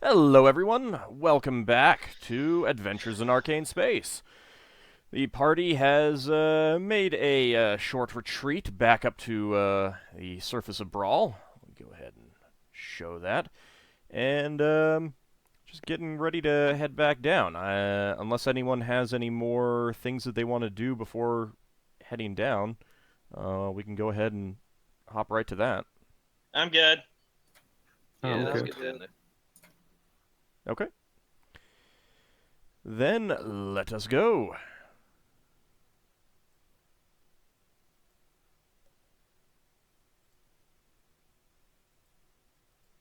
Hello, everyone. Welcome back to Adventures in Arcane Space. The party has made a short retreat back up to the surface of Brawl. Let me go ahead and show that. And just getting ready to head back down. Unless anyone has any more things that they want to do before heading down, we can go ahead and hop right to that. I'm good. Yeah, I'm let's good. get down there. Okay. Then let us go.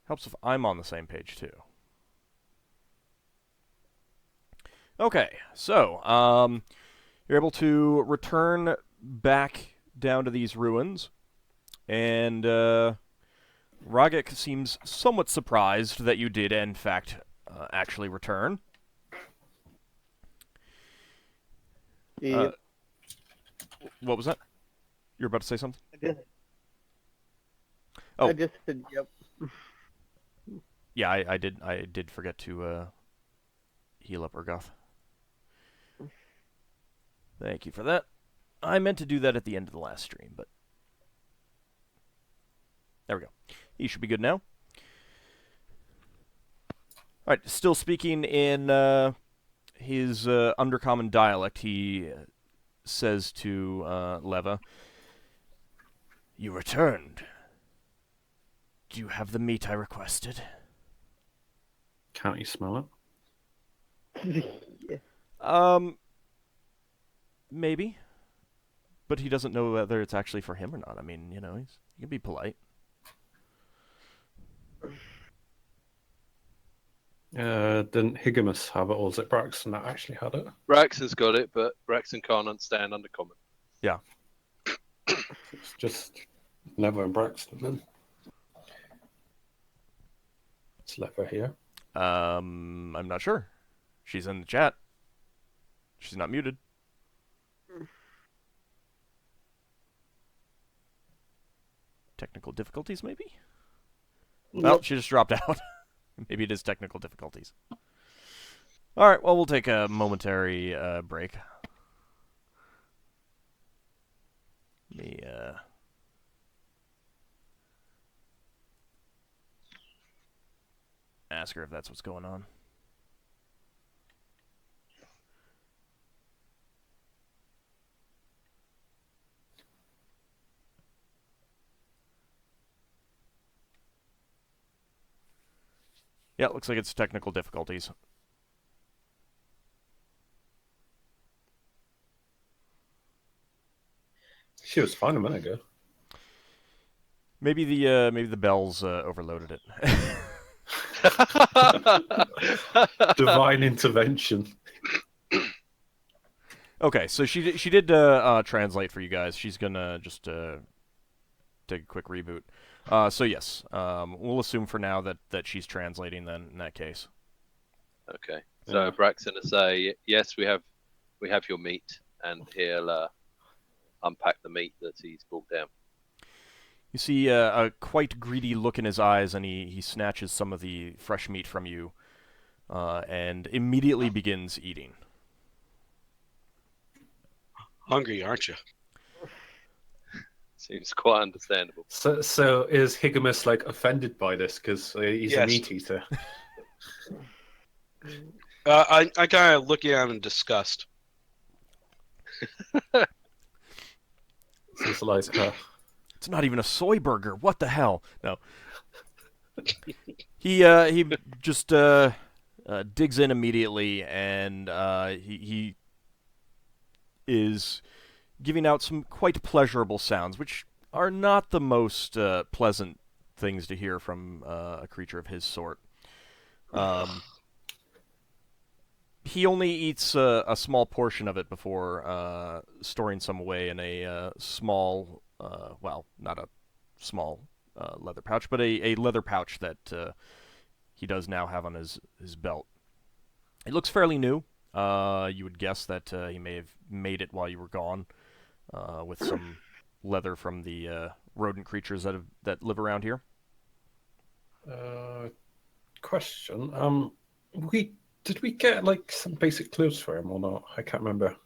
Helps if I'm on the same page too. Okay, so you're able to return back down to these ruins, and Ragik seems somewhat surprised that you did, in fact, actually return. Yep. What was that? You're about to say something? I just said yep. Yeah, I did forget to heal up Urgoth. Thank you for that. I meant to do that at the end of the last stream, but there we go. He should be good now. Alright, still speaking in his undercommon dialect, he says to Leva, "You returned. Do you have the meat I requested?" Can't you smell it? Maybe. But he doesn't know whether it's actually for him or not. I mean, you know, he can be polite. Didn't Higgimus have it, or was it Braxon that actually had it? Braxon's got it, but Braxon can't understand Undercommon. Yeah. It's just never in Braxton then. It's Lever here. I'm not sure. She's in the chat. She's not muted. Technical difficulties, maybe? Well, she just dropped out. Maybe it is technical difficulties. Alright, well, we'll take a momentary break. Let me, ask her if that's what's going on. Yeah, it looks like it's technical difficulties. She was fine a minute ago. Maybe the bells overloaded it. Divine intervention. Okay, so she did translate for you guys. She's gonna just take a quick reboot. So yes, we'll assume for now that she's translating then in that case. Okay, so Yeah. Braxon will say, "Yes, we have your meat," and he'll unpack the meat that he's brought down. You see a quite greedy look in his eyes, and he snatches some of the fresh meat from you, and immediately begins eating. Hungry, aren't you? Seems quite understandable. So is Higgimus like offended by this because he's a Yes. meat eater? I kind of look at him in disgust. It's like It's not even a soy burger. What the hell? No. He just digs in immediately, and he is giving out some quite pleasurable sounds, which are not the most pleasant things to hear from a creature of his sort. He only eats a small portion of it before storing some away in a small, well, not a small leather pouch, but a leather pouch that he does now have on his belt. It looks fairly new. You would guess that he may have made it while you were gone, with some leather from the rodent creatures that live around here. question. Did we get like some basic clues for him or not? I can't remember.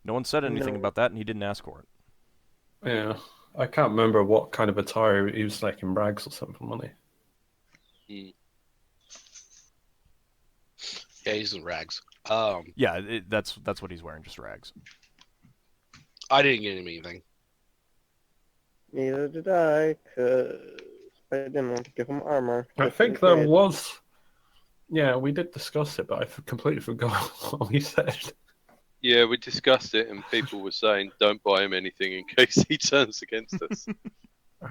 No one said anything No. about that, and he didn't ask for it. Yeah, I can't remember what kind of attire he was like in rags or something, wasn't he? Yeah, he's in rags. Yeah, that's what he's wearing, just rags. I didn't get him anything. Neither did I, because I didn't want to give him armor. I just think in there case. was. Yeah, we did discuss it, but I completely forgot what we said. Yeah, we discussed it, and people were saying, "Don't buy him anything in case he turns against us."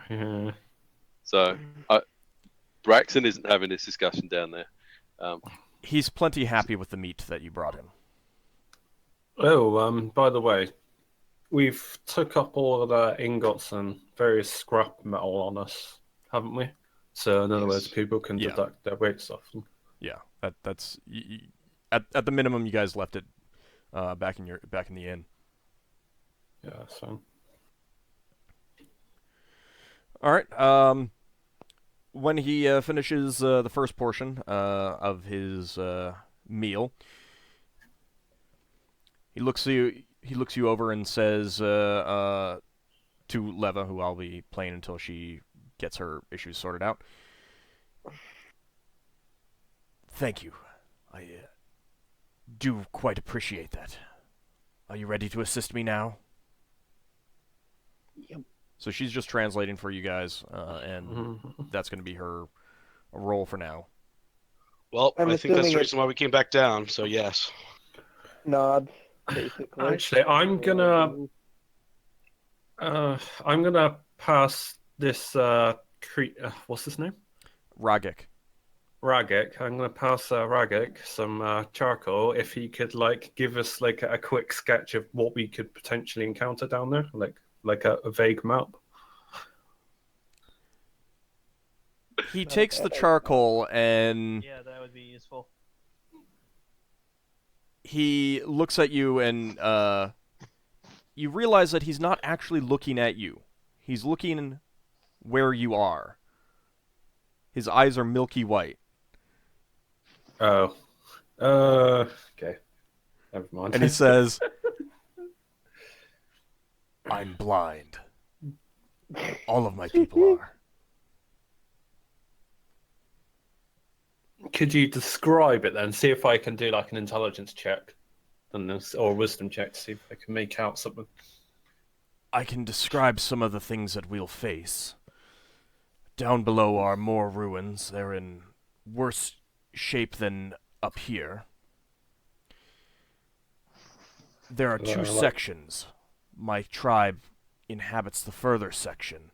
Yeah. So, Braxon isn't having this discussion down there. He's plenty happy with the meat that you brought him. Oh, by the way, we've took up all of the ingots and various scrap metal on us, haven't we? So in other words, people can Yeah. deduct their weights off them. Yeah, that's at the minimum, you guys left it back in the inn. Yeah, so All right. When he finishes the first portion of his meal, he looks you over and says to Leva, who I'll be playing until she gets her issues sorted out. Thank you. I do quite appreciate that. Are you ready to assist me now? Yep. So she's just translating for you guys, and that's going to be her role for now. Well, I'm I think that's the assuming reason why we came back down. So yes. Nods, basically. actually, I'm gonna pass this what's his name? Ragik. Ragik. I'm gonna pass Ragik some charcoal if he could like give us like a quick sketch of what we could potentially encounter down there, like a vague map. He takes the charcoal and Yeah, that would be useful. he looks at you, and you realize that he's not actually looking at you. He's looking where you are. His eyes are milky white. Oh. Okay. Never mind. And he says, I'm blind. All of my people are. Could you describe it then? See if I can do like an intelligence check or a wisdom check to see if I can make out something. I can describe some of the things that we'll face. Down below are more ruins. They're in worse shape than up here. There are two sections. My tribe inhabits the further section.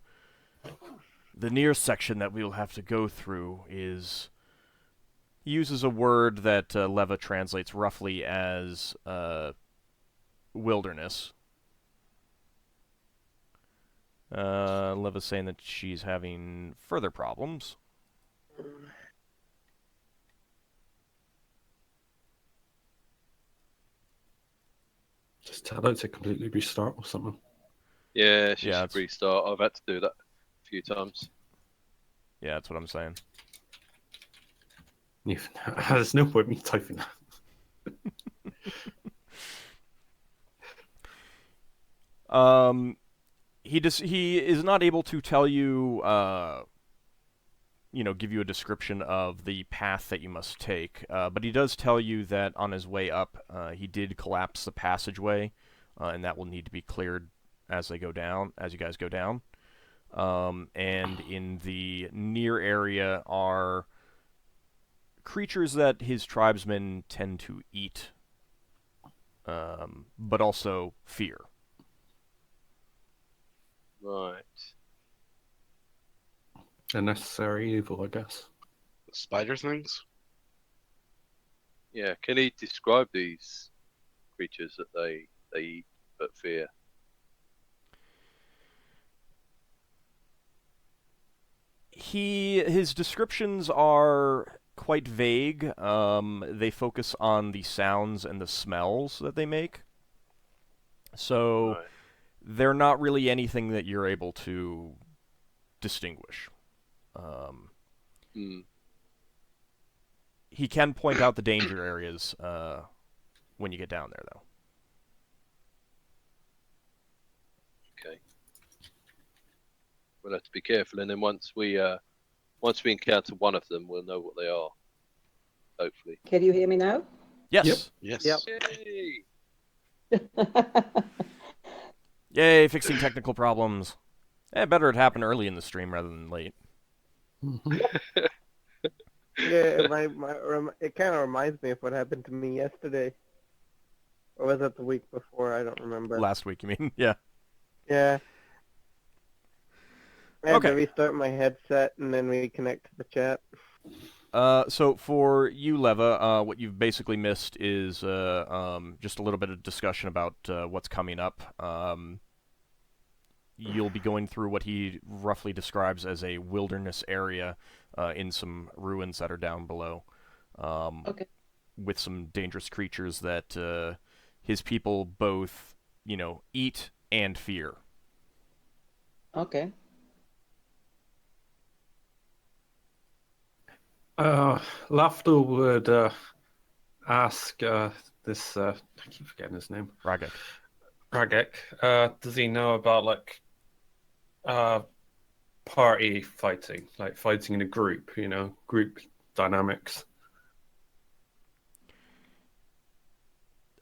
The near section that we'll have to go through is... He uses a word that Leva translates roughly as wilderness. Leva's saying that she's having further problems. Just tell her to completely restart or something. Yeah, she Yeah, should restart. I've had to do that a few times. Yeah, that's what I'm saying. There's no point me typing that. He is not able to tell you, give you a description of the path that you must take, but he does tell you that on his way up, he did collapse the passageway, and that will need to be cleared as you guys go down. And in the near area are creatures that his tribesmen tend to eat, but also fear. Right. A necessary evil, I guess. Spider things? Yeah. Can he describe these creatures that they eat but fear? His descriptions are quite vague. They focus on the sounds and the smells that they make. So Right. they're not really anything that you're able to distinguish. he can point out the danger areas when you get down there, though. Okay. We'll have to be careful, and then once we encounter one of them, we'll know what they are. Hopefully. Can you hear me now? Yes. Yes. Yep. Yay! Yay, fixing technical problems. Better it happened early in the stream rather than late. Yeah, it kind of reminds me of what happened to me yesterday. Or was it the week before? I don't remember. Last week, you mean? Yeah. Yeah. I had Okay. to restart my headset and then reconnect to the chat. So for you, Leva, what you've basically missed is just a little bit of discussion about what's coming up. You'll be going through what he roughly describes as a wilderness area in some ruins that are down below. Okay. With some dangerous creatures that his people both, eat and fear. Okay. Lafdul would ask this. I keep forgetting his name. Ragik. Ragik. Does he know about party fighting, like fighting in a group? Group dynamics.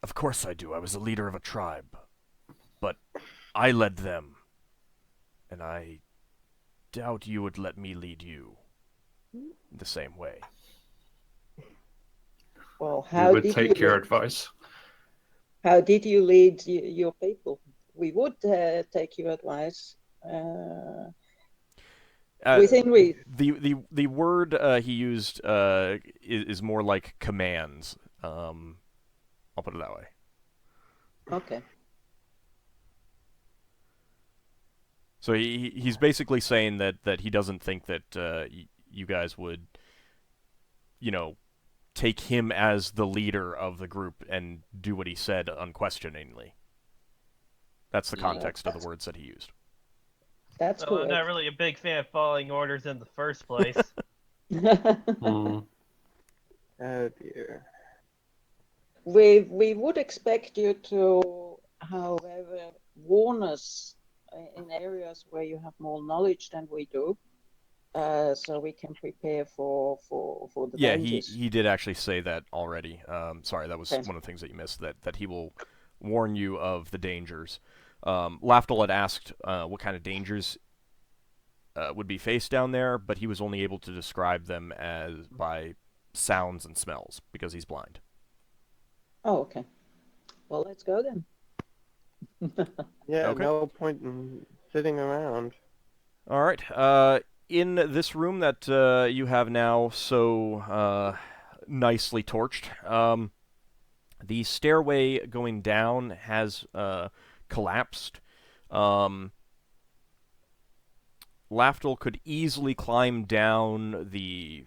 Of course I do. I was the leader of a tribe. But I led them. And I doubt you would let me lead you the same way. Well, We how would did take you your advice. how did you lead your people? We would take your advice within reason. The word he used is more like commands. I'll put it that way. Okay. So he's basically saying that he doesn't think that you guys would, take him as the leader of the group and do what he said unquestioningly. That's the context of the words that he used. That's Well, I'm correct. not really a big fan of following orders in the first place. Oh dear. We would expect you to, however, warn us in areas where you have more knowledge than we do, so we can prepare for the Yeah, dangers. he did actually say that already. Sorry, that was Okay. one of the things that you missed, that he will warn you of the dangers. Lafdul had asked what kind of dangers would be faced down there, but he was only able to describe them as by sounds and smells, because he's blind. Oh, okay. Well, let's go then. Yeah, Okay. no point in sitting around. All right. In this room that you have now so nicely torched, the stairway going down has collapsed. Lafdul could easily climb down the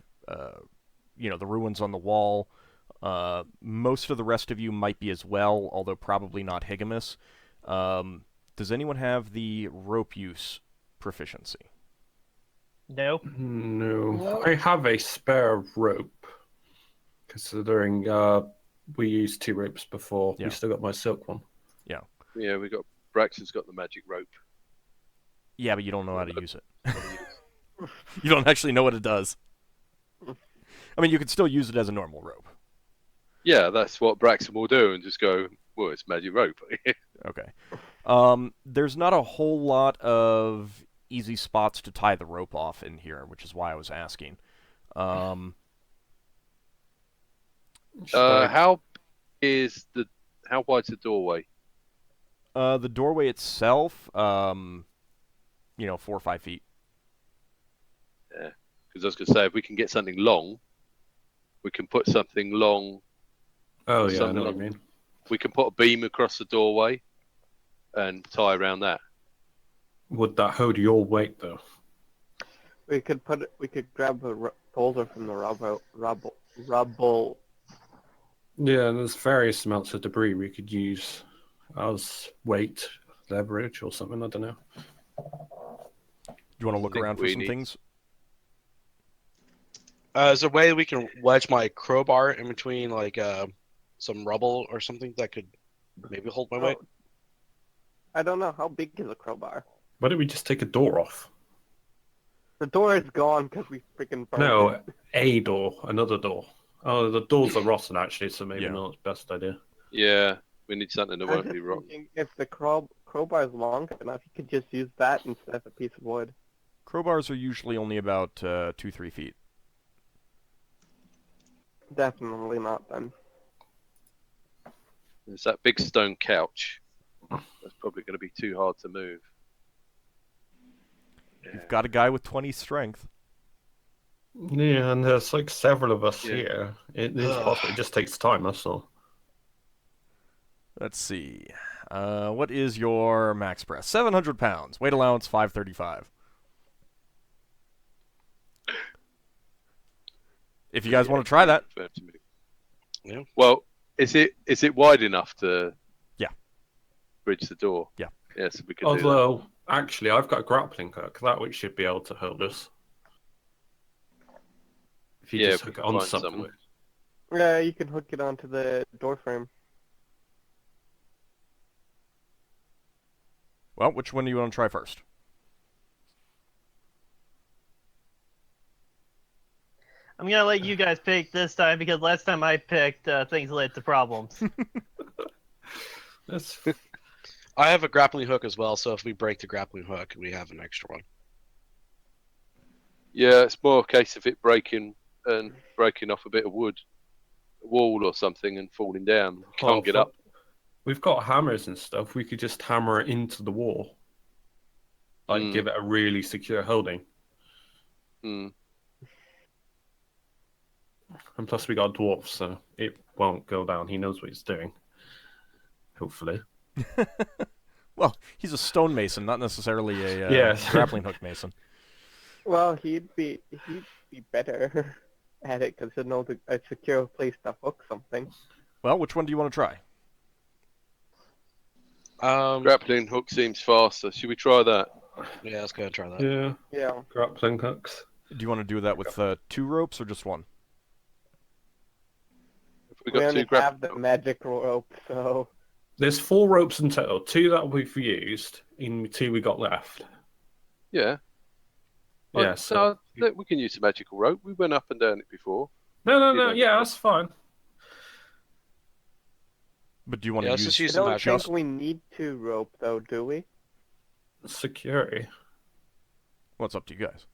ruins on the wall. Most of the rest of you might be as well, although probably not Higgimus. Does anyone have the rope use proficiency? Nope. No, I have a spare rope. Considering we used 2 ropes before, Yeah. we still got my silk one. Yeah, Braxon's got the magic rope. Yeah, but you don't know how to use it. You don't actually know what it does. I mean, you could still use it as a normal rope. Yeah, that's what Braxon will do, and just go, well, it's magic rope. Okay. There's not a whole lot of easy spots to tie the rope off in here, which is why I was asking. How wide's the doorway? The doorway itself, 4 or 5 feet. Yeah, because I was going to say, if we can get something long, we can put something long. Oh, yeah, I something know what like- you mean. We can put a beam across the doorway and tie around that. Would that hold your weight, though? We could grab a boulder from the rubble. Yeah, there's various amounts of debris we could use as weight, leverage, or something. I don't know. Do you want to look think around for we some need- things? Is there a way we can wedge my crowbar in between, like, some rubble or something that could maybe hold my weight? Oh, I don't know. How big is a crowbar? Why don't we just take a door off? The door is gone because we freaking broke No, it. a door, another door. Oh, the doors are rotten actually, so maybe Yeah. not the best idea. Yeah, we need something that I was won't just be rotten. thinking if the crowbar is long enough, you could just use that instead of a piece of wood. Crowbars are usually only about 2-3 feet. Definitely not then. There's that big stone couch. That's probably going to be too hard to move. You've got a guy with 20 strength. Yeah, and there's like several of us Yeah. here. It is possible. It just takes time, that's all. Let's see. What is your max press? 700 pounds. Weight allowance 535. If you guys want to try that. Yeah. Well, is it wide enough to? Yeah. Bridge the door. Yeah. Yes, we can do that. Although, actually, I've got a grappling hook. That which should be able to hold us. If you Yeah, just if we hook it can on find something. somewhere. Yeah, you can hook it onto the door frame. Well, which one do you want to try first? I'm gonna let you guys pick this time because last time I picked, things led to problems. That's I have a grappling hook as well, so if we break the grappling hook, we have an extra one. Yeah, it's more a case of it breaking off a bit of wood, a wall or something, and falling down. You can't get up. We've got hammers and stuff. We could just hammer it into the wall. Like, give it a really secure holding. Mm. And plus, we got a dwarf, so it won't go down. He knows what he's doing. Hopefully. Well, he's a stone mason, not necessarily a Yes. grappling hook mason. Well, he'd be better at it because he'd know a secure place to hook something. Well, which one do you want to try? Grappling hook seems faster. Should we try that? Yeah, let's go and try that. Yeah. Yeah. Grappling hooks. Do you want to do that with 2 ropes or just 1? Have we We got only two have grappling the hooks? magic rope, so There's 4 ropes in total. 2 that we've used, and 2 we got left. Yeah. Yeah, so... Look, we can use the magical rope. We went up and down it before. No, yeah, that's fine. But do you want Yeah, to let's use... just I use the don't magic. think we need to rope though, do we? Security. What's up to you guys?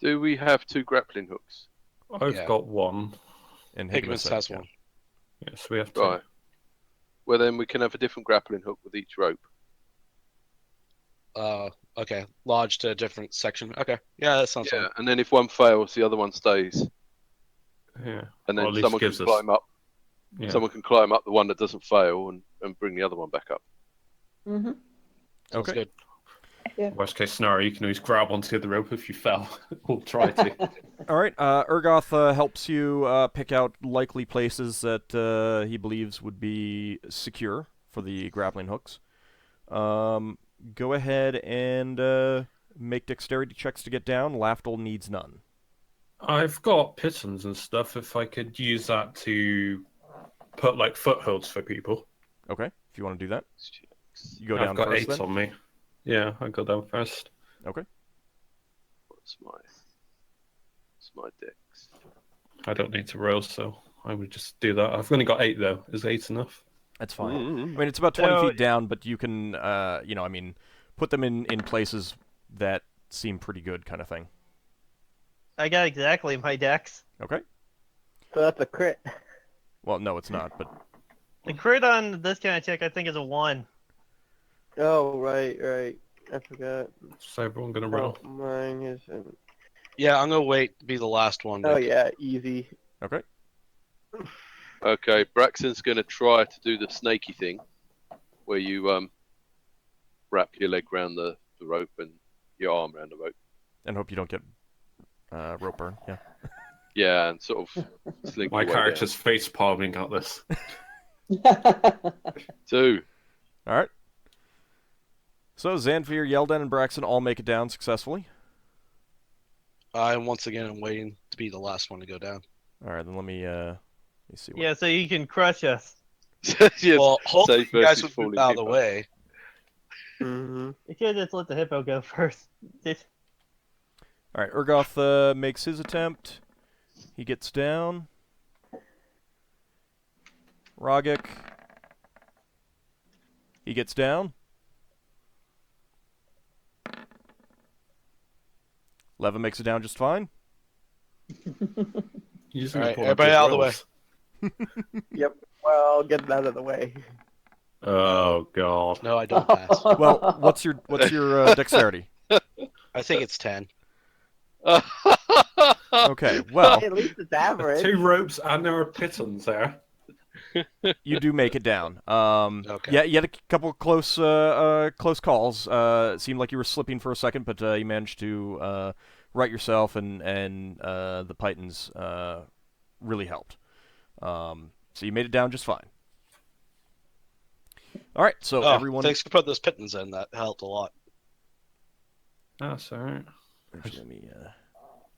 Do we have 2 grappling hooks? I've Yeah. got 1. And Higgimus has one. Yes, we have 2. Right. Well, then we can have a different grappling hook with each rope. Okay. Lodge to a different section. Okay. Yeah, that sounds Yeah, fine. and then if one fails, the other one stays. Yeah. And Or then at least someone can gives us- climb up. Yeah. Someone can climb up the one that doesn't fail and bring the other one back up. Mm-hmm. Sounds Okay. good. Worst case scenario, you can always grab onto the rope if you fell. Or try to. All right, Urgoth helps you pick out likely places that he believes would be secure for the grappling hooks. Go ahead and make dexterity checks to get down. Lafdul needs none. I've got pitons and stuff if I could use that to put like footholds for people. Okay, if you want to do that. You go I've down got first 8 then? on me. Yeah, I go down first. Okay. What's my dex? I don't need to roll, so I would just do that. I've only got 8 though. Is 8 enough? That's fine. Mm-hmm. I mean, it's about 20 So- feet down, but you can, put them in places that seem pretty good kind of thing. I got exactly my dex. Okay? So that's a crit. Well, no, it's not, but... The crit on this kind of check, I think, is a 1. Oh, right. I forgot. So everyone gonna roll. Oh, mine isn't. Yeah, I'm gonna wait to be the last one. Oh, yeah, easy. Okay. Okay, Braxon's going to try to do the snaky thing, where you wrap your leg around the rope and your arm around the rope. And hope you don't get rope burn, yeah. Yeah, and sort of slink My your way character's face palming at this. down. 2. All right. So Xanfyr, Yeldin, and Braxon all make it down successfully. And once again, I'm waiting to be the last one to go down. All right, then let me see. What... Yeah, so you can crush us. Yes, Well, hopefully safe you guys versus would move falling out of the people. way. Mm-hmm. You should just let the hippo go first. All right, Urgoth makes his attempt. He gets down. Ragik. He gets down. Leva makes it down just fine. Using All right, one everybody good out of the way. rolls. Yep. Well, get it out of the way. Oh god. No, I don't pass. Well, what's your dexterity? I think it's 10. Okay, well, At least it's There's average. 2 ropes and there are pitons there. you do make it down. Okay. Yeah, you had a couple close calls. It seemed like you were slipping for a second, but you managed to right yourself, and the Pythons really helped. So you made it down just fine. All right, so everyone. Thanks for putting those pittons in. That helped a lot. That's alright. Actually, let me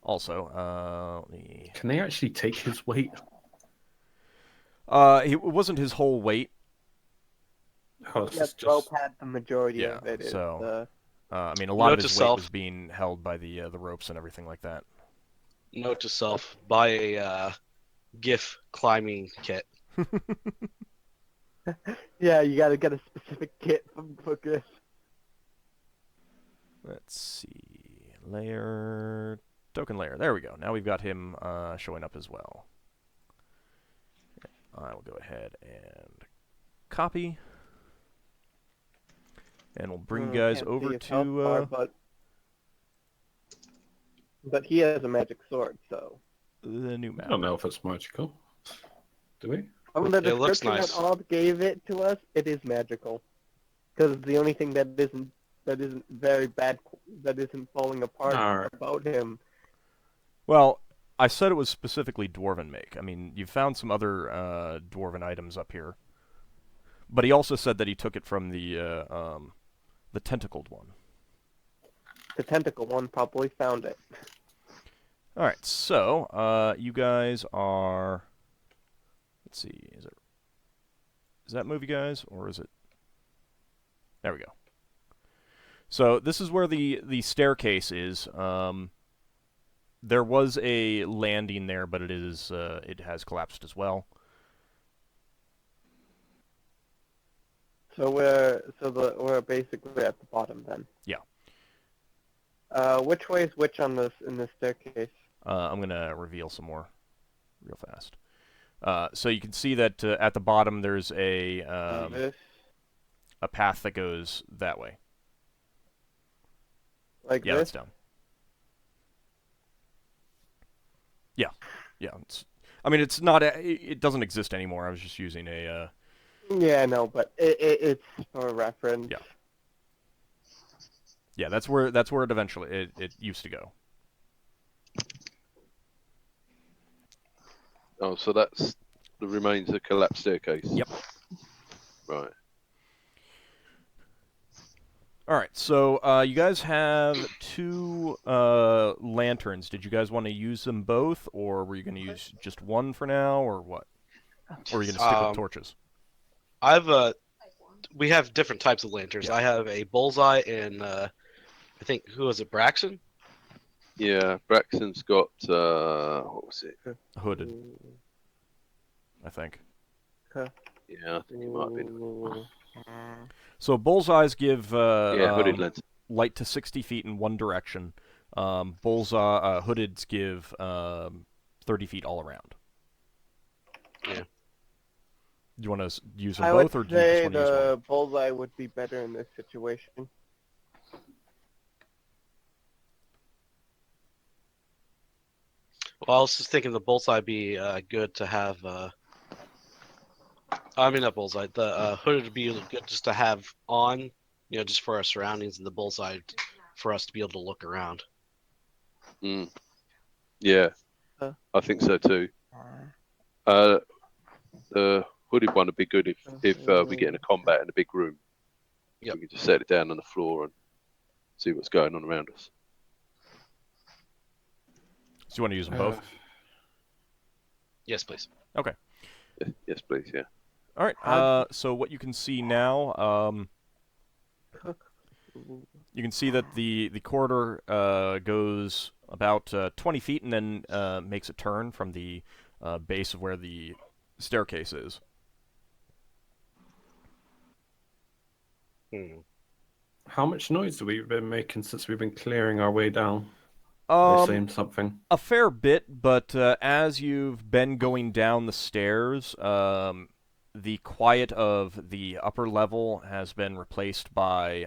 also let me. Can they actually take his weight? It wasn't his whole weight. Oh, it's Yeah, just... rope had the majority Yeah, of it. Is so- I mean, a lot Note of his to weight self. was being held by the ropes and everything like that. Note to self: buy a Giff climbing kit. Yeah, you gotta get a specific kit for this. Let's see. Layer. Token layer. There we go. Now we've got him showing up as well. I will go ahead and copy. And we'll bring you guys Can't over see his health bar, to but he has a magic sword, so. the new I map. don't know if it's magical. Do we? From the It looks description nice. that Ald gave it to us, it is magical. Because the only thing that isn't very bad, that isn't falling apart Alright. about him. Well, I said it was specifically dwarven make. I mean, you found some other dwarven items up here. But he also said that he took it from the tentacled one. The tentacle one probably found it. All right, so you guys are. Let's see, is that move you guys, or is it? There we go. So this is where the staircase is. There was a landing there, but it has collapsed as well. So we're basically at the bottom then. Yeah. Which way is which on in this staircase? I'm gonna reveal some more, real fast. So you can see that at the bottom there's This, a path that goes that way. like Yeah, this. it's down. Yeah. I mean, it's not. It doesn't exist anymore. I was just using a. Yeah, I know, but it's for reference. Yeah. Yeah, that's where it eventually it used to go. Oh, so that's the remains of the collapsed staircase. Yep. Right. All right, so you guys have 2 lanterns. Did you guys want to use them both, or were you going to use just one for now, or what? Or are you going to stick with torches? We have different types of lanterns. Yeah. I have a bullseye and I think who was it, Braxon? Yeah, Braxton's got what was it? Hooded, I think. Yeah, I think it might have been. So bullseyes give Hooded lens. light to 60 feet in one direction. Hoodeds give 30 feet all around. Yeah. Do you want to use them I both, would or do you just say want to use one? the bullseye would be better in this situation. Well, I was just thinking the bullseye be good to have. I mean, not bullseye. The hooded would be good just to have on, just for our surroundings, and the bullseye for us to be able to look around. Mm. Yeah, Huh? I think so too. The hooded one would be good if we get in a combat in a big room. Yep. We can just set it down on the floor and see what's going on around us. you want to use them both? Yes, please. Okay. Yes, please. Yeah. All right. How- So what you can see now, you can see that the corridor goes about 20 feet and then makes a turn from the base of where the staircase is. How much noise have we been making since we've been clearing our way down? I assume something. A fair bit, but as you've been going down the stairs, the quiet of the upper level has been replaced by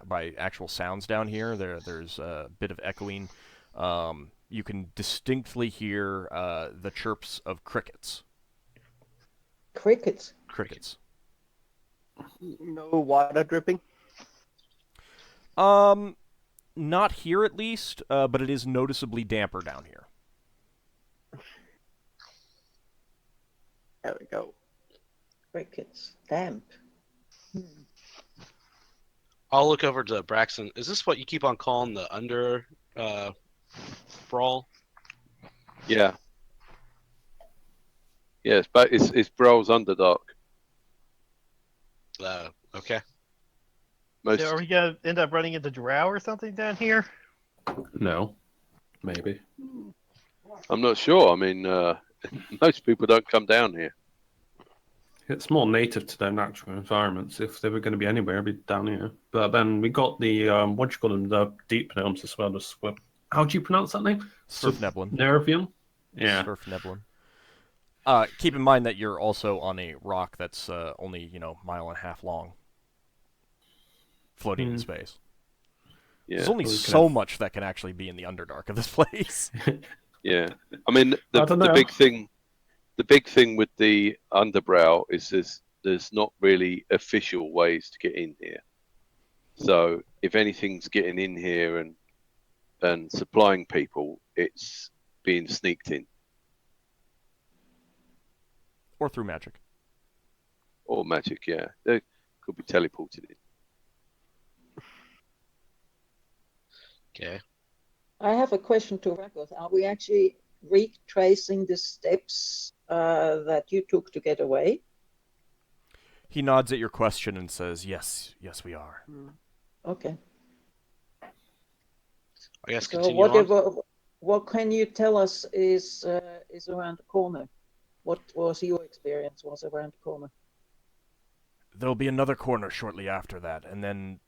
by actual sounds down here. There's a bit of echoing. You can distinctly hear the chirps of crickets. Crickets. Crickets. No water dripping. Not here at least, but it is noticeably damper down here. There we go. Crickets. Damp. I'll look over to Braxon. Is this what you keep on calling the brawl? Yeah. Yes, but it's Brol's Underdark. Okay. Most So are we gonna end up running into Drow or something down here? No. Maybe. I'm not sure. I mean, most people don't come down here. It's more native to their natural environments. If they were going to be anywhere, it'd be down here. But then we got the, what do you call them, the deep gnomes as well. How do you pronounce that name? Surfneblin. Nervium? Yeah. Surfneblin. Keep in mind that you're also on a rock that's only, mile and a half long. Floating in space. Yeah. There's only we could so have- much that can actually be in the Underdark of this place. Yeah. I mean, I don't know. the big thing with the Underbral is there's not really official ways to get in here. So if anything's getting in here and supplying people, it's being sneaked in Or through magic. or magic. Yeah, they could be teleported in. Okay. I have a question to Ragos. Are we actually retracing the steps that you took to get away? He nods at your question and says, yes, we are. Okay. I guess So continue on. what can you tell us is around the corner? What was your experience was around the corner? There'll be another corner shortly after that, and then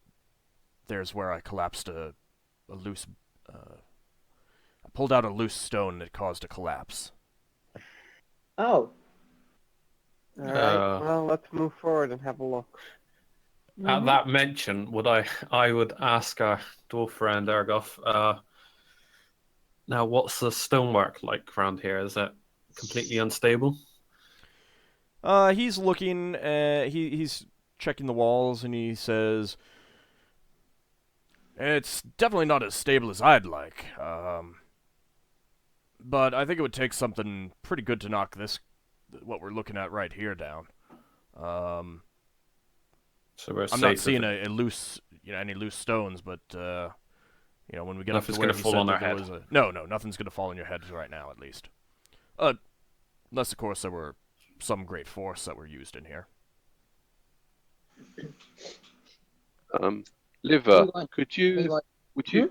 there's where I collapsed a loose... I pulled out a loose stone that caused a collapse. Oh. All right. Well, let's move forward and have a look. At that mention, I would ask our dwarf friend Ergoff, now what's the stonework like around here? Is it completely unstable? He's looking, he's checking the walls, and he says, it's definitely not as stable as I'd like, but I think it would take something pretty good to knock what we're looking at right here down. So we're I'm safe not if seeing it- a loose, any loose stones, but when we get Nothing's up to where gonna he fall said on that our there head. was no, nothing's gonna fall on your head right now, at least. Unless of course there were some great force that were used in here. Liver, We want- could you? we want- Would you?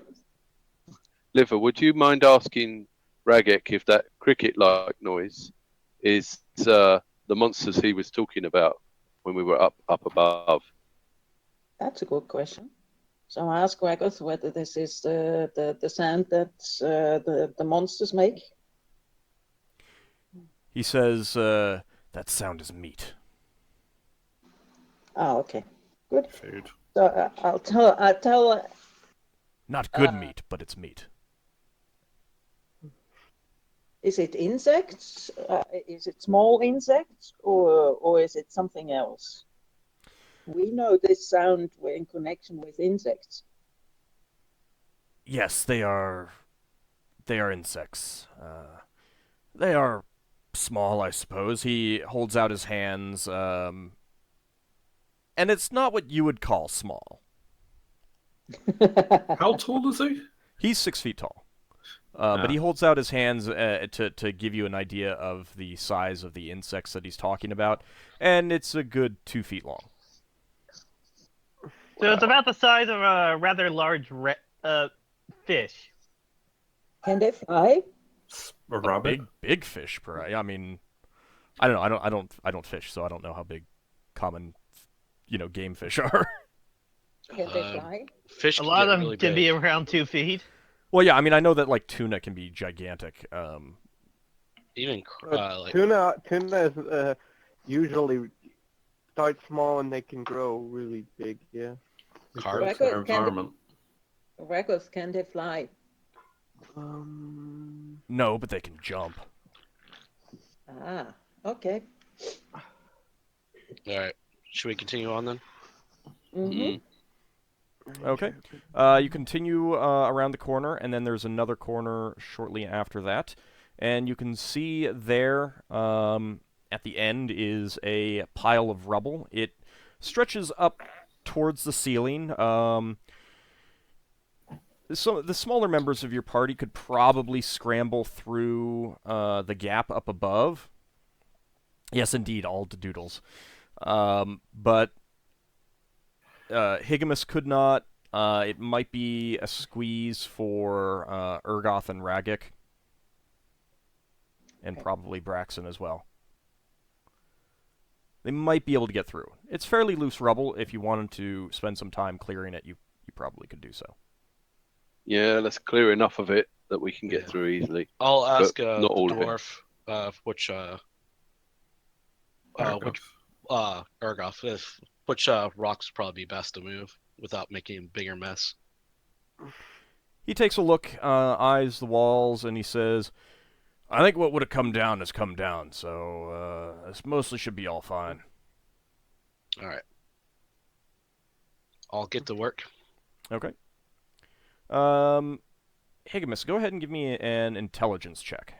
Liver, would you mind asking Ragik if that cricket-like noise is the monsters he was talking about when we were up above? That's a good question. So I ask Ragos whether this is the sound that the monsters make. He says, that sound is meat. Oh, okay. Good. Food. So I'll tell Not good meat, but it's meat. is it insects? Is it small insects, or is it something else? We know this sound we're in connection with insects. Yes, they are insects. They are small, I suppose. He holds out his hands, and it's not what you would call small. How tall is he? He's 6 feet tall. But he holds out his hands to give you an idea of the size of the insects that he's talking about, and it's a good 2 feet long. So it's about the size of a rather large fish. Can they fly? A rabbit. Big fish, I mean, I don't know. I don't fish, so I don't know how big common, game fish are. Can they fly? Fish A can lot get of them really can big. be around 2 feet. Well, yeah, I mean, I know that like tuna can be gigantic. Even like Tuna is usually start small and they can grow really big. Yeah. carp. It's their environment. Raggles, can they fly? No, but they can jump. Ah, okay. All right. Should we continue on then? Mm-hmm. Okay. You continue around the corner, and then there's another corner shortly after that. And you can see there, at the end, is a pile of rubble. It stretches up towards the ceiling. So the smaller members of your party could probably scramble through the gap up above. Yes, indeed, all doodles. But Higgimus could not. It might be a squeeze for Urgoth and Ragik. And probably Braxon as well. They might be able to get through. It's fairly loose rubble. If you wanted to spend some time clearing it, you probably could do so. Yeah, let's clear enough of it that we can get through easily. I'll ask But the not all of it. dwarf which Urgoth, which rocks would probably be best to move without making a bigger mess. He takes a look, eyes the walls, and he says, I think what would have come down has come down, so this mostly should be all fine. All right. I'll get to work. Okay. Higgimus, go ahead and give me an intelligence check.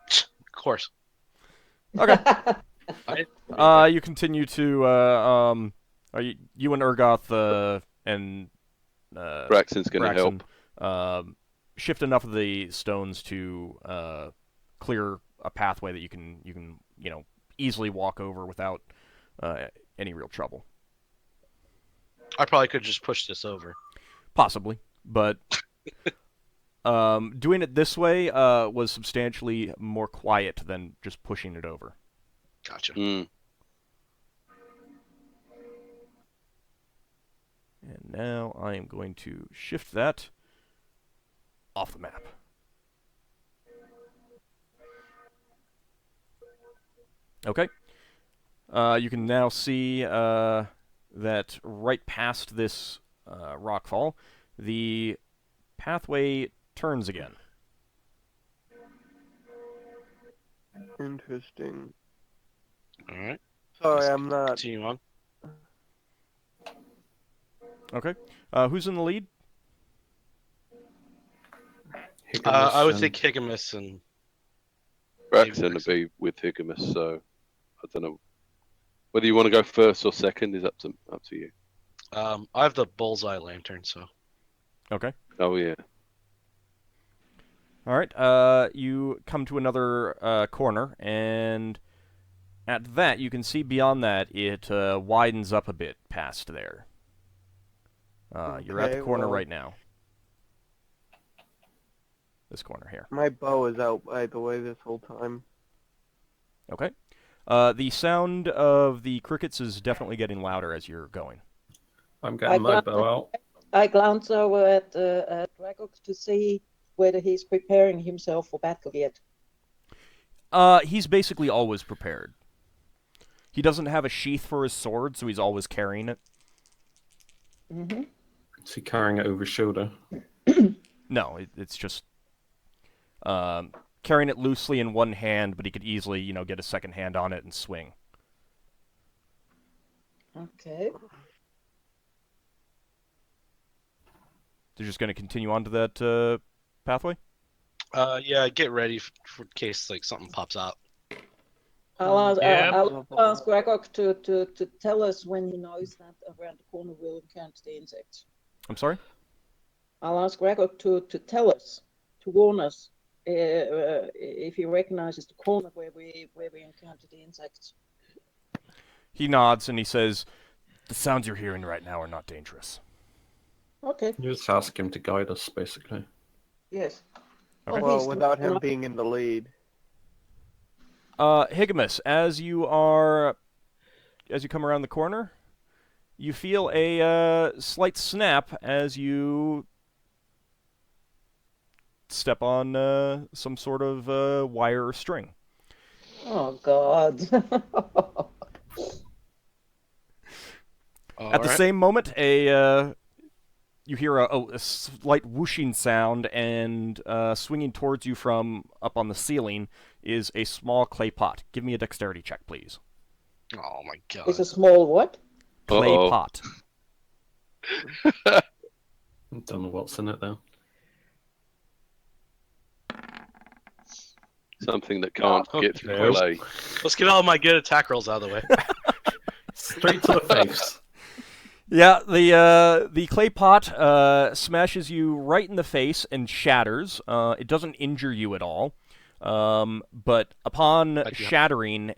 Of course. Okay. I, You continue to, you and Urgoth, and, Braxton's going to Braxon, help. shift enough of the stones to, clear a pathway that you can, easily walk over without, any real trouble. I probably could just push this over. Possibly, but, doing it this way, was substantially more quiet than just pushing it over. Gotcha. And now I am going to shift that off the map. Okay. You can now see that right past this rockfall, the pathway turns again. Interesting. All right. Sorry, I'm not. Continue on. Okay. Who's in the lead? I would think Higgimus and Braxton will be with Higgimus, so I don't know. Whether you want to go first or second is up to you. I have the bullseye lantern, so. Okay. Oh, yeah. All right. You come to another corner, and at that, you can see beyond that, it widens up a bit past there. You're at the corner right now. This corner here. My bow is out, by the way, this whole time. Okay. The sound of the crickets is definitely getting louder as you're going. I'm getting my bow out. I glance over at Ragik to see whether he's preparing himself for battle yet. He's basically always prepared. He doesn't have a sheath for his sword, so he's always carrying it. Mm-hmm. Is he carrying it over his shoulder? No, it's just carrying it loosely in one hand, but he could easily, get a second hand on it and swing. Okay. They're just going to continue on to that pathway? Yeah, get ready for case like something pops out. Yep. I'll ask Ragok to tell us when he knows that around the corner we'll encounter the insects. I'm sorry? I'll ask Ragok to tell us, to warn us, if he recognizes the corner where we encounter the insects. He nods and he says, "The sounds you're hearing right now are not dangerous." Okay. You just ask him to guide us, basically. Yes. Okay. Well, without him being in the lead. Higgimus, as you come around the corner, you feel a slight snap as you step on some sort of wire or string. Oh God. At the same moment, you hear a slight whooshing sound, and swinging towards you from up on the ceiling is a small clay pot. Give me a dexterity check, please. Oh my god. It's a small what? Clay Uh-oh. pot. I don't know what's in it, though. Something that can't get through Okay. clay. Let's get all my good attack rolls out of the way. Straight to the face. Yeah, the clay pot smashes you right in the face and shatters. It doesn't injure you at all, but upon shattering,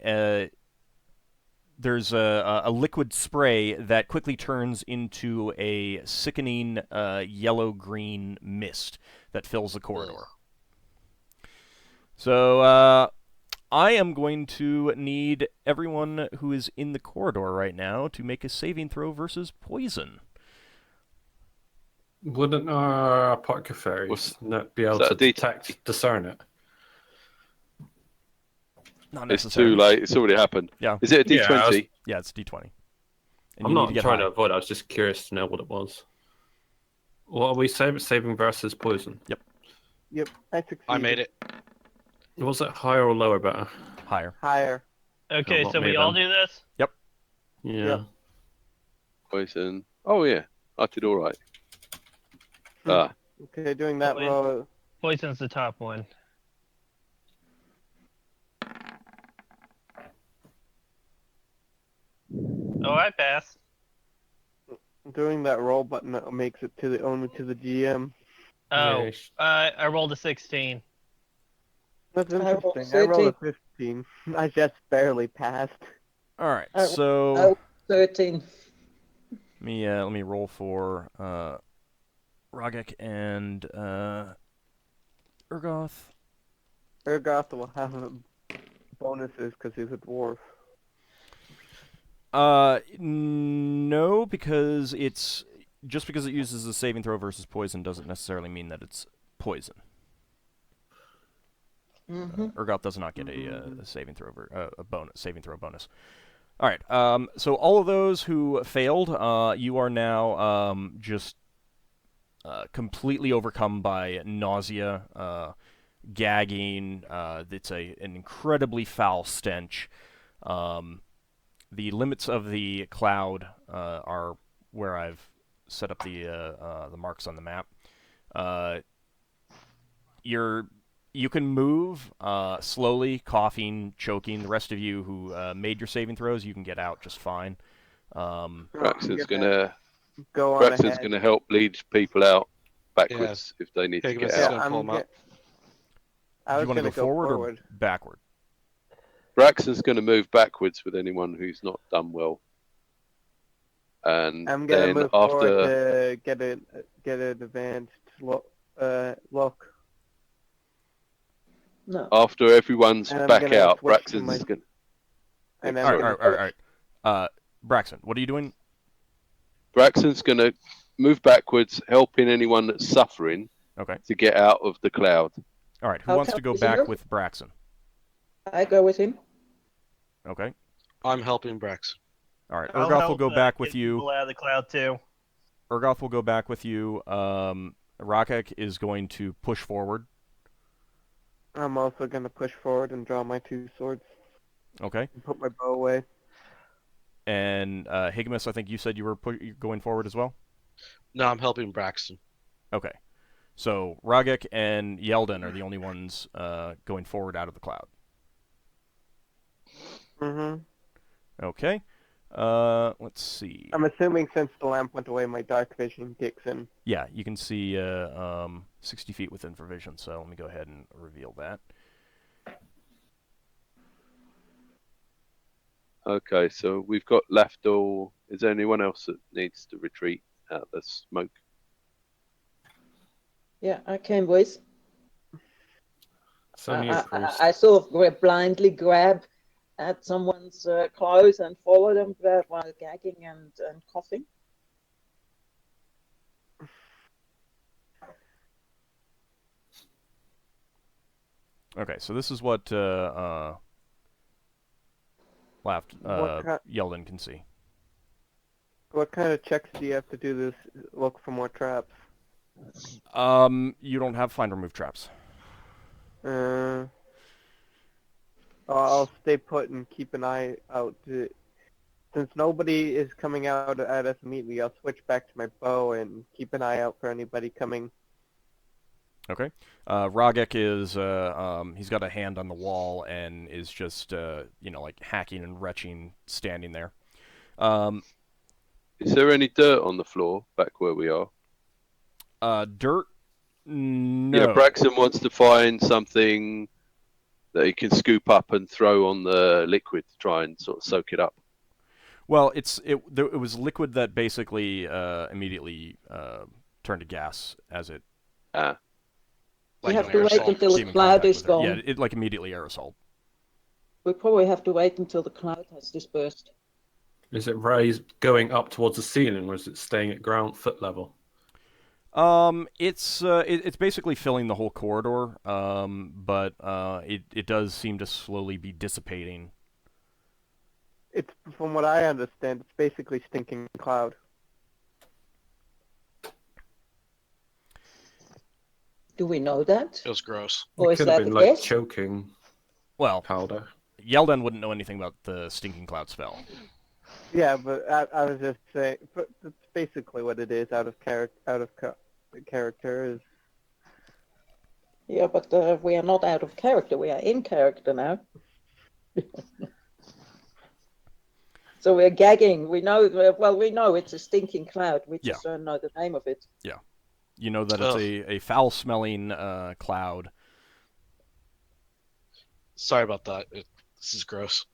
there's a liquid spray that quickly turns into a sickening yellow-green mist that fills the corridor. So I am going to need everyone who is in the corridor right now to make a saving throw versus poison. Wouldn't our apothecaries not be able that to a D- discern it? Not It's necessarily. too late. It's already happened. Yeah. Is it a Yeah, D20? Yeah, it's D20. And I'm you need not to get trying high. to avoid. I was just curious to know what it was. What are we saving versus poison? Yep, I succeeded. I made it. Was it higher or lower better? Higher. Higher. Okay, not so me we all then. do this? Yeah. Yep. Poison. Oh yeah, I did all right. Ah, Okay, doing that Wait. roll. Poison's the top one. Oh, I passed. Doing that roll button makes it only to the GM. Oh, Yeah. I rolled a 16. That's I rolled interesting. I rolled a 13. 15. I just barely passed. All right. Oh, So 13. let me roll for Ragik and Urgoth. Urgoth will have bonuses because he's a dwarf. No, because it's just because it uses a saving throw versus poison doesn't necessarily mean that it's poison. Mm-hmm. Urgoth does not get a saving throw saving throw bonus. All right. So all of those who failed, you are now just completely overcome by nausea, gagging. It's an incredibly foul stench. The limits of the cloud are where I've set up the marks on the map. You can move slowly, coughing, choking. The rest of you who made your saving throws, you can get out just fine. Braxton's gonna help lead people out backwards if they need to Higgimus get is out. gonna pull 'em out. I Do was you want to gonna go forward forward. or backward? Braxton's going to move backwards with anyone who's not done well. And I'm gonna then move forward to get an advantage look. No. after everyone's And I'm back gonna out, switch to Braxton's my- going to... And All I'm right, gonna all right. Braxon, what are you doing? Braxton's going to move backwards, helping anyone that's suffering Okay. to get out of the cloud. All right. Who I'll wants to help go you, back sir. with Braxon? I go with him. Okay. I'm helping Brax. All right. I'll Urgoth will help, go back with get you. people out of the cloud too. Urgoth will go back with you. Ragik is going to push forward. I'm also gonna push forward and draw my two swords Okay. and put my bow away. And Higgimus, I think you said you were going forward as well? No, I'm helping Braxton. Okay. So Ragik and Yeldin are the only ones going forward out of the cloud. Okay. Let's see. I'm assuming since the lamp went away, my dark vision kicks in. Yeah, you can see 60 feet within for vision, so let me go ahead and reveal that. Okay, so we've got Lafdul. Is there anyone else that needs to retreat out of the smoke? Yeah, I came with. It's only a priest. I sort of blindly grab at someone's clothes and follow them while gagging and coughing. Okay, so this is what Yeldin can see. What kind of checks do you have to do this? Look for more traps. You don't have find remove traps. I'll stay put and keep an eye out. Since nobody is coming out at us immediately, I'll switch back to my bow and keep an eye out for anybody coming. Okay. Ragik is he's got a hand on the wall and is just like hacking and retching, standing there. Is there any dirt on the floor back where we are? Dirt? No. Yeah, Braxon wants to find something that he can scoop up and throw on the liquid to try and sort of soak it up. Well, it was liquid that basically immediately turned to gas as it. We have to wait until the cloud is gone. Yeah, it like immediately aerosol. We probably have to wait until the cloud has dispersed. Is it raised going up towards the ceiling, or is it staying at ground foot level? It's basically filling the whole corridor, but it does seem to slowly be dissipating. It's, from what I understand, it's basically stinking cloud. Do we know that? Feels gross. Or It is could have that been a like guess? choking Well, powder. Yeldin wouldn't know anything about the stinking cloud spell. Yeah, but I was just saying, but that's basically what it is. Out of character is. Yeah, but we are not out of character. We are in character now. So we're gagging. We know. Well, we know it's a stinking cloud. We just don't know the name of it. Yeah, you know that it's a foul-smelling cloud. Sorry about that. This is gross.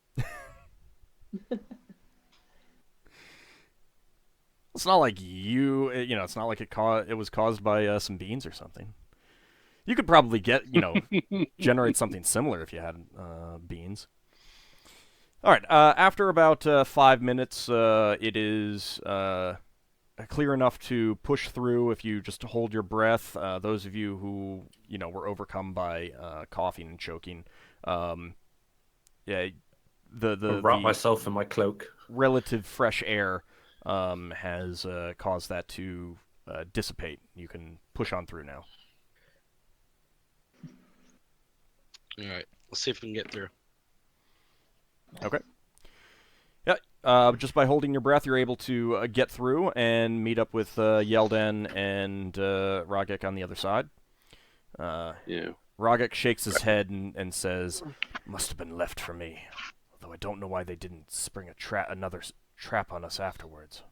It's not like it's not like it was caused by some beans or something. You could probably generate something similar if you had beans. All right. After about 5 minutes, it is clear enough to push through if you just hold your breath. Those of you who were overcome by coughing and choking, I'll wrap myself in my cloak. Relative fresh air has caused that to dissipate. You can push on through now. All right, let's see if we can get through. Okay. Yeah. Just by holding your breath, you're able to get through and meet up with Yeldin and Ragik on the other side. Yeah. Ragik shakes his head and says, "Must have been left for me. Although I don't know why they didn't spring another trap on us afterwards."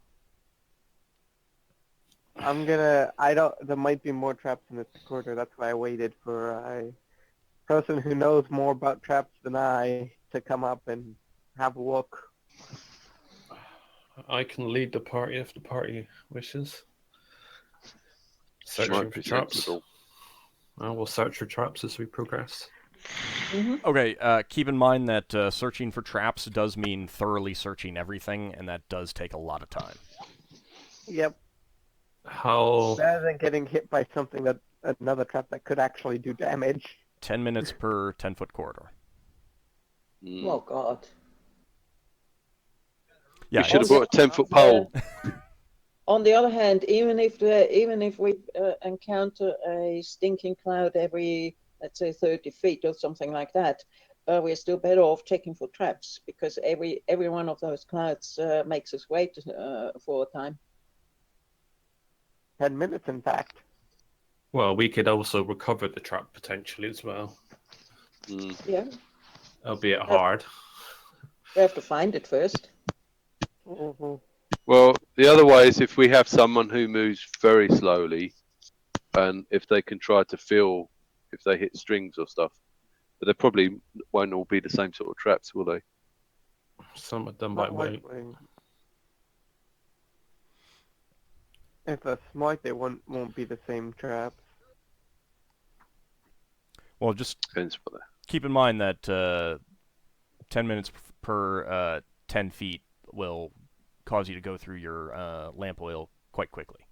There might be more traps in this corridor. That's why I waited for a person who knows more about traps than I to come up and have a look. I can lead the party if the party wishes. Might Searching be for traps. sensible. I will search for traps as we progress. Mm-hmm. Okay, keep in mind that searching for traps does mean thoroughly searching everything, and that does take a lot of time. Yep. How? Rather than getting hit by another trap that could actually do damage. 10 minutes per 10-foot corridor. Oh God. Yeah, we should have brought a 10-foot pole. On the other hand, even if we encounter a stinking cloud every, let's say, 30 feet or something like that, we're still better off checking for traps because every one of those clouds makes us wait for a time. 10 minutes, in fact. Well, we could also recover the trap potentially as well. Yeah. Albeit hard. We have to find it first. Mhm. Well, the other way is if we have someone who moves very slowly, and if they can try to feel if they hit strings or stuff, but they probably won't all be the same sort of traps, will they? Some of them Not might wait. likely. If they're smart, they won't be the same traps. Well, just Depends what they. keep in mind that 10 minutes per 10 feet will cause you to go through your lamp oil quite quickly.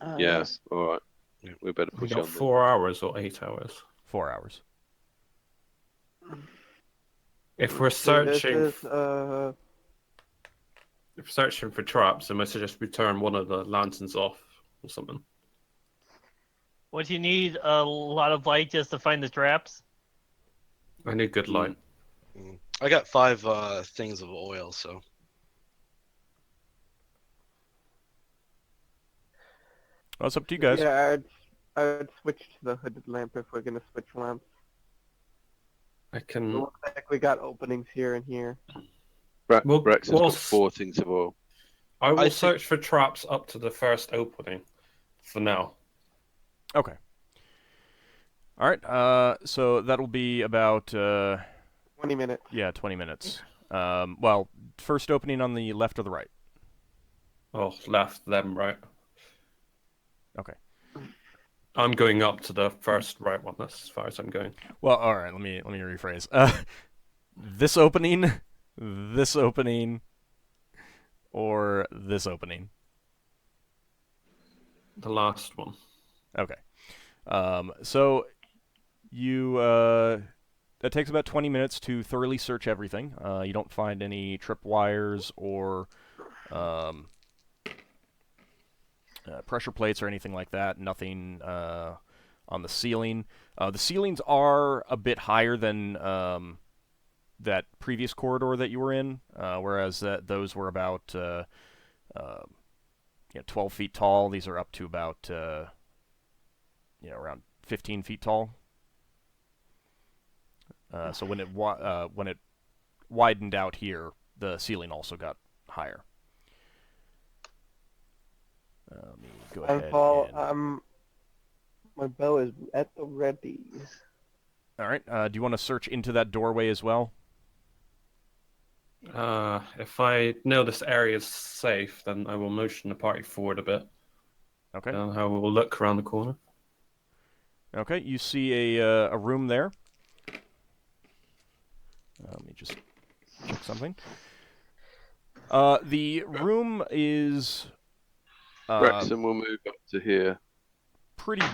Yeah. Yes. All right. Yeah. We better We push got on. 4 hours or 8 hours. 4 hours. If we're See, this searching, is if we're searching for traps, then we should just return one of the lanterns off or something. What you need a lot of light just to find the traps. I need good light. I got 5 things of oil, so Well, it's up to you guys. Yeah, I'd switch to the hooded lamp if we're gonna switch lamps. I It can. looks like we got openings here and here. Well, Braxon's well, got 4 things of oil. I will I think- search for traps up to the first opening for now. Okay. All right. So that'll be about 20 minutes. 20 minutes. Well, first opening on the left or the right. Oh, left, them, right. Okay. I'm going up to the first right one. That's as far as I'm going. Well, all right. Let me rephrase. This opening, or this opening. The last one. Okay. So you it takes about 20 minutes to thoroughly search everything. You don't find any tripwires or pressure plates or anything like that. Nothing on the ceiling. The ceilings are a bit higher than that previous corridor that you were in, whereas those were about 12 feet tall. These are up to about around 15 feet tall. So when it widened out here, the ceiling also got higher. Let me go ahead. Paul, my bow is at the ready. All right. Do you want to search into that doorway as well? If I know this area is safe, then I will motion the party forward a bit. Okay. And I will look around the corner. Okay. You see a room there. Let me just check something. The room is Braxon will move up to here. pretty,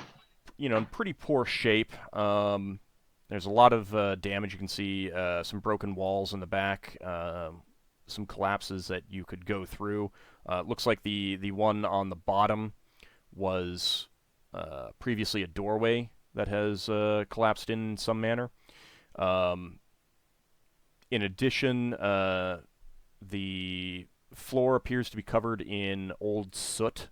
in pretty poor shape. There's a lot of damage. You can see some broken walls in the back, some collapses that you could go through. Looks like the one on the bottom was previously a doorway that has collapsed in some manner. In addition, the floor appears to be covered in old soot.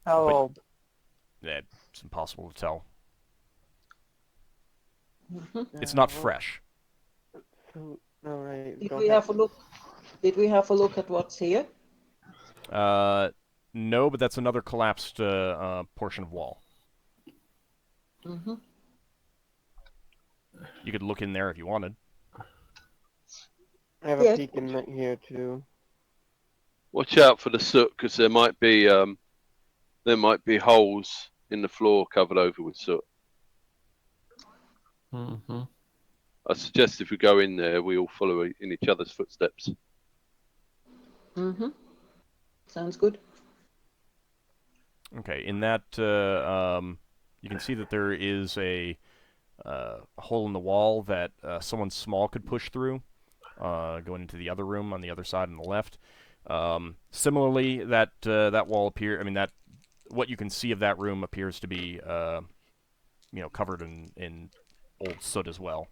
How But- old? It's impossible to tell. Mhm. It's not fresh. So, all right. Did go we ahead. have a look? Did we have a look at what's here? No, but that's another collapsed portion of wall. Mm-hmm. You could look in there if you wanted. I have a Yeah. peek in here too. Watch out for the soot, because there might be holes in the floor covered over with soot. Mm-hmm. I suggest if we go in there, we all follow in each other's footsteps. Mm-hmm. Sounds good. Okay, in that, you can see that there is a hole in the wall that someone small could push through, going into the other room on the other side on the left. Similarly, that wall that what you can see of that room appears to be, covered in old soot as well.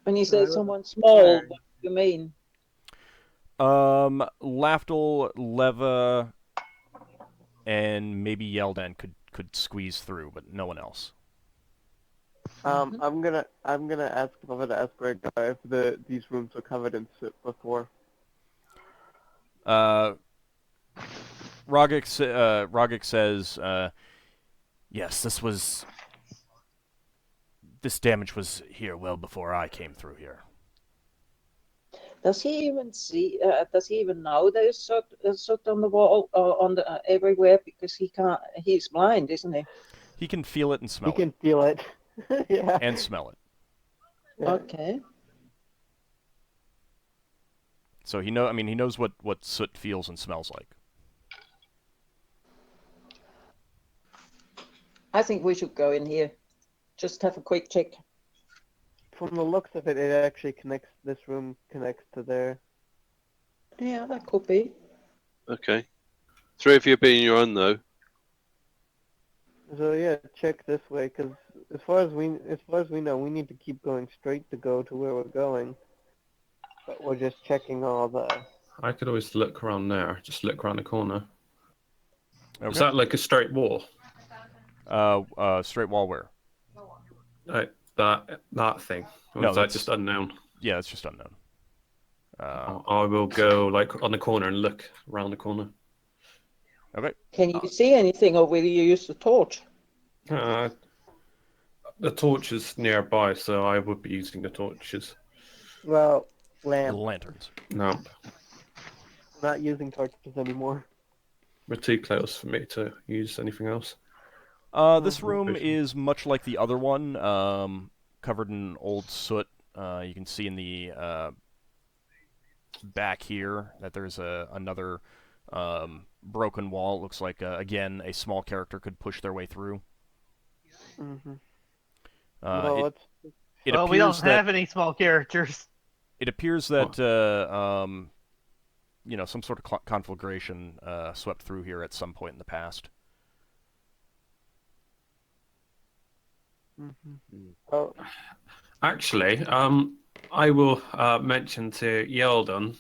When you say someone small, what do you mean? Lafdul, Leva, and maybe Yeldin could squeeze through, but no one else. I'm gonna ask over to ask Greg if these rooms were covered in soot before. Ragik says, yes, this damage was here well before I came through here. Does he even see? Does he even know there's soot on the wall or on the everywhere? Because he can't. He's blind, isn't he? He can feel it and smell He can feel it. Yeah. it. And smell it. Yeah. Okay. So he knows what soot feels and smells like. I think we should go in here. Just have a quick check. From the looks of it, it actually connects. This room connects to there. Yeah, that could be. Okay. 3 of you being your own though. So yeah, check this way, because as far as we know, we need to keep going straight to go to where we're going. But we're just checking all the. I could always look around there. Just look around the corner. Okay. Is that like a straight wall? Straight wall where? Like that thing? Or No, is that that's just unknown? Yeah, it's just unknown. I will go like on the corner and look around the corner. Okay. Can you see anything, or will you use the torch? The torch is nearby, so I would be using the torches. Well, The lamp. lanterns. No, Not using torches anymore. we're too close for me to use anything else. This room is much like the other one, covered in old soot. You can see in the back here that there's another broken wall. It looks like, again, a small character could push their way through. Mm-hmm. It Well, we don't appears that have any small characters. it appears that some sort of conflagration swept through here at some point in the past. Mm-hmm. Oh, Actually, I will mention to Yeldin.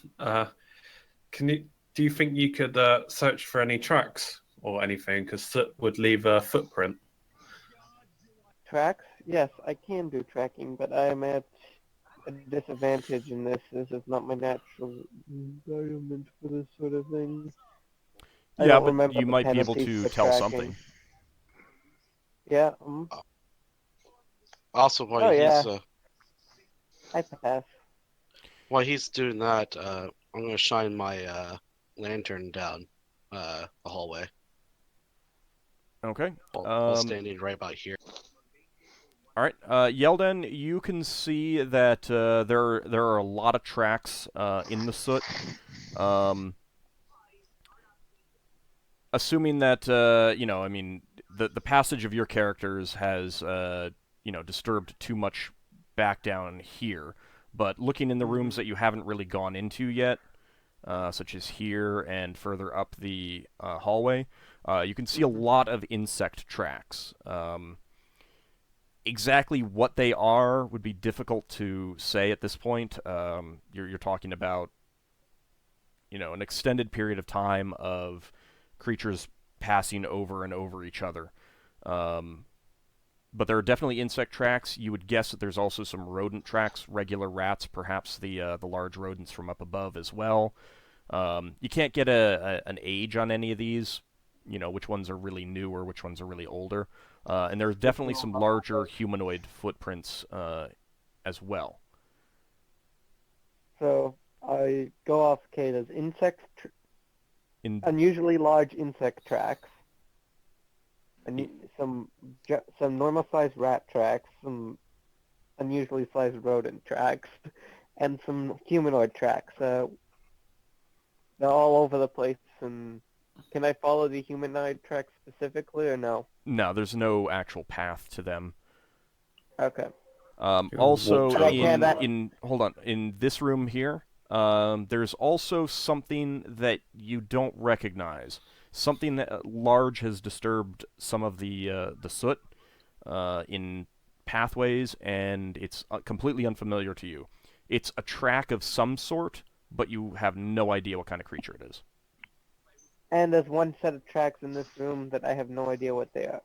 Do you think you could search for any tracks or anything? Because soot would leave a footprint. tracks? Yes, I can do tracking, but I am at a disadvantage in this. This is not my natural environment for this sort of thing. I Yeah, don't but remember you the might be able penalties to for tell tracking. something. Yeah. Also, while Oh, he's yeah. I pass. while he's doing that, I'm gonna shine my lantern down the hallway Okay. while standing right about here. All right, Yeldin, you can see that there are a lot of tracks in the soot. Assuming that the passage of your characters has disturbed too much back down here, but looking in the rooms that you haven't really gone into yet, such as here and further up the hallway, you can see a lot of insect tracks. Exactly what they are would be difficult to say at this point. You're talking about, an extended period of time of creatures passing over and over each other. But there are definitely insect tracks. You would guess that there's also some rodent tracks, regular rats, perhaps the large rodents from up above as well. You can't get an age on any of these, which ones are really new or which ones are really older. And there's definitely some larger humanoid footprints as well. So I go off Kata's unusually large insect tracks, some normal-sized rat tracks, some unusually sized rodent tracks, and some humanoid tracks. They're all over the place. And can I follow the humanoid tracks specifically, or no? No, there's no actual path to them. Okay. Also, But hold on, in this room here, there's also something that you don't recognize. Something that large has disturbed some of the soot in pathways, and it's completely unfamiliar to you. It's a track of some sort, but you have no idea what kind of creature it is. And there's one set of tracks in this room that I have no idea what they are.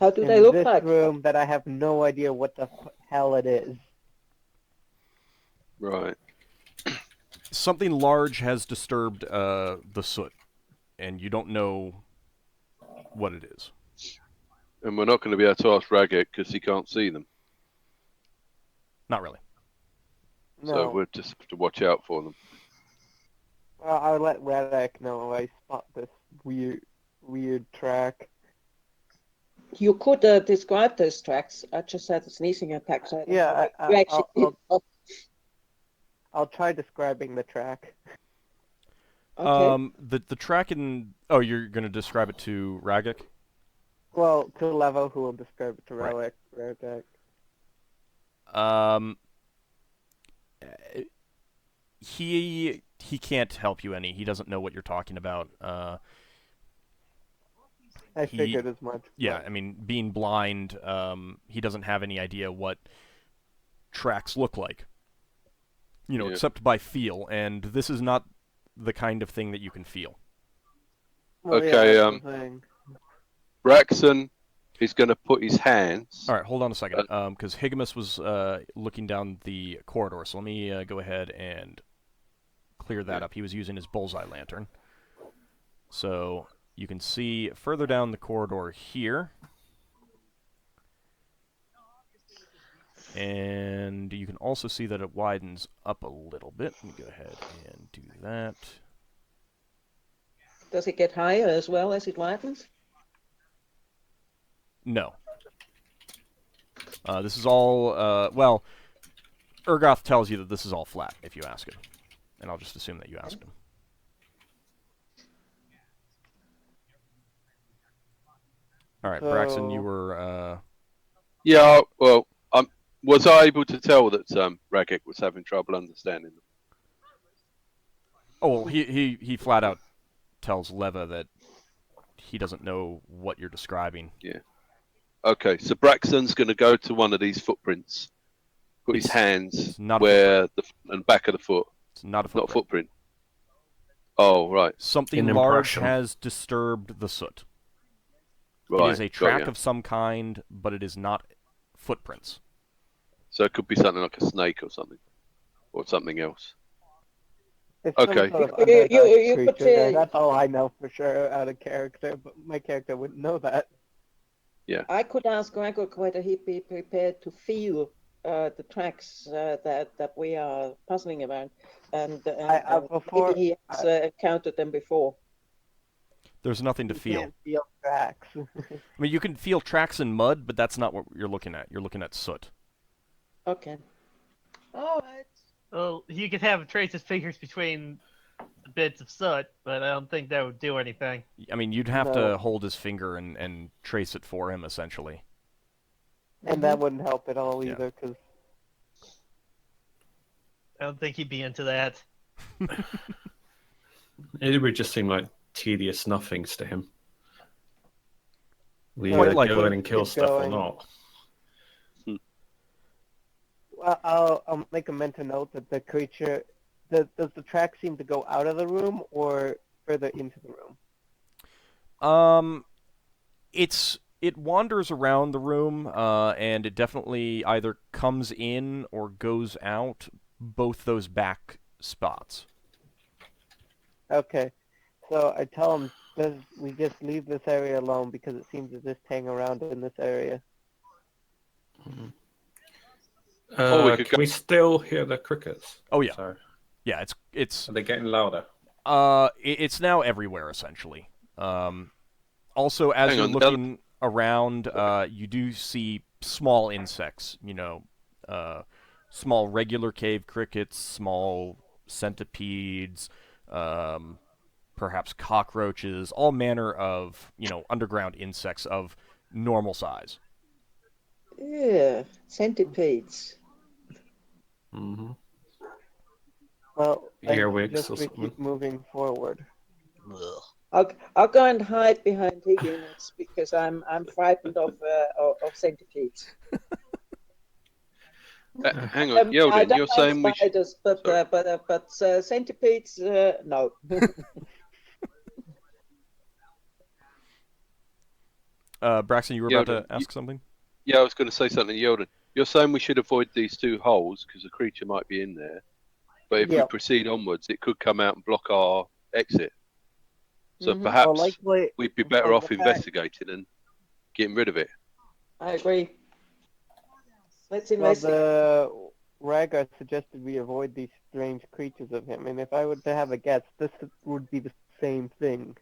How do in they look this like? room that I have no idea what the hell it is. Right. Something large has disturbed the soot, and you don't know what it is. And we're not going to be able to ask Ragik because he can't see them. Not really. No. So we'll just have to watch out for them. Well, I'll let Ragik know I spot this weird track. You could describe those tracks. I just had a sneezing attack. So Yeah, you actually I'll try describing the track. Okay. The track in... Oh, you're going to describe it to Ragik? Well, to Levo, who will describe it to Right. Ragik. He can't help you any. He doesn't know what you're talking about. I figured as much. Yeah, I mean, being blind, he doesn't have any idea what tracks look like. You know, Yeah. except by feel, and this is not the kind of thing that you can feel. Well, Okay, yeah, that's the thing. Braxon is going to put his hands. All right, hold on a second, because Higgimus was looking down the corridor, so let me go ahead and clear that up. He was using his bullseye lantern. So you can see further down the corridor here. And you can also see that it widens up a little bit. Let me go ahead and do that. Does it get higher as well as it widens? No. This is all, well, Urgoth tells you that this is all flat, if you ask him. And I'll just assume that you asked him. Alright, Braxon, you were, Yeah, well, was I able to tell that Ragik was having trouble understanding them? Oh, well, he flat out tells Leva that he doesn't know what you're describing. Yeah. Okay, so Braxton's going to go to one of these footprints, put his hands not where and back of the foot. It's not a footprint. Not a footprint. Oh, right. Something large has disturbed the soot. Right. It is a track of some kind, but it is not footprints. So it could be something like a snake or something, or something else. It's Okay. some sort of You underdark could creature. say- That's all I know for sure out of character, but my character wouldn't know that. Yeah. I could ask Gregor whether he'd be prepared to feel the tracks that we are puzzling about, and before- maybe he has encountered them before. There's nothing to You feel. can't feel tracks. I mean, you can feel tracks in mud, but that's not what you're looking at. You're looking at soot. Okay. All right. Well, you could have traces figures between the bits of soot, but I don't think that would do anything. I mean, you'd have to hold his finger and trace it for him, essentially. And that wouldn't help at all Yeah. either, because I don't think he'd be into that. It would just seem like tedious nothings to him. We Quite either likely. go in and kill Keep stuff or going. not. I'll make a mental note that the creature, does the track seem to go out of the room or further into the room? It wanders around the room, and it definitely either comes in or goes out, both those back spots. Okay, so I tell him, we just leave this area alone because it seems to just hang around in this area. we could Can we still hear the crickets? Oh yeah, Sorry. yeah. It's Are they getting louder? it's now everywhere essentially. Also, as Hang you're on, looking around, you do see small insects. You know, small regular cave crickets, small centipedes, perhaps cockroaches, all manner of underground insects of normal size. Yeah, centipedes. Mm-hmm. Well, Earwigs or we something. keep moving forward. Ugh. I'll go and hide behind Higgimus because I'm frightened of centipedes. Hang on, I Yeldin, don't you're mind saying we should... spiders, but centipedes, no. Braxon, you were about Yeldin, to ask something? Yeah, I was going to say something, Yeldin. You're saying we should avoid these 2 holes because a creature might be in there. But if we Yeah. proceed onwards, it could come out and block our exit. So Mhm. perhaps Well, likely, we'd be better well, off the fact- investigating and getting rid of it. I agree. Let's Well, investigate. the Ragnar suggested we avoid these strange creatures of him, and if I were to have a guess, this would be the same thing.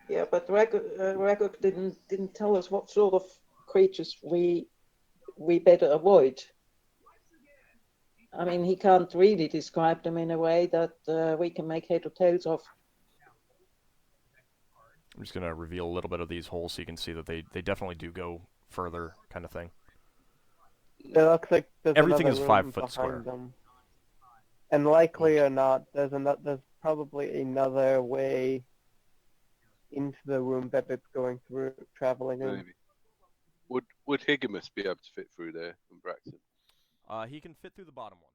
Yeah, but Ragok didn't tell us what sort of creatures we better avoid. I mean, he can't really describe them in a way that we can make head or tails of. I'm just gonna reveal a little bit of these holes so you can see that they definitely do go further, kind of thing. It looks like there's Everything another is 5 room foot behind square. them. And likely or not, there's probably another way into the room that it's going through, traveling in. Maybe. Would Higgimus be able to fit through there and Braxton? He can fit through the bottom one.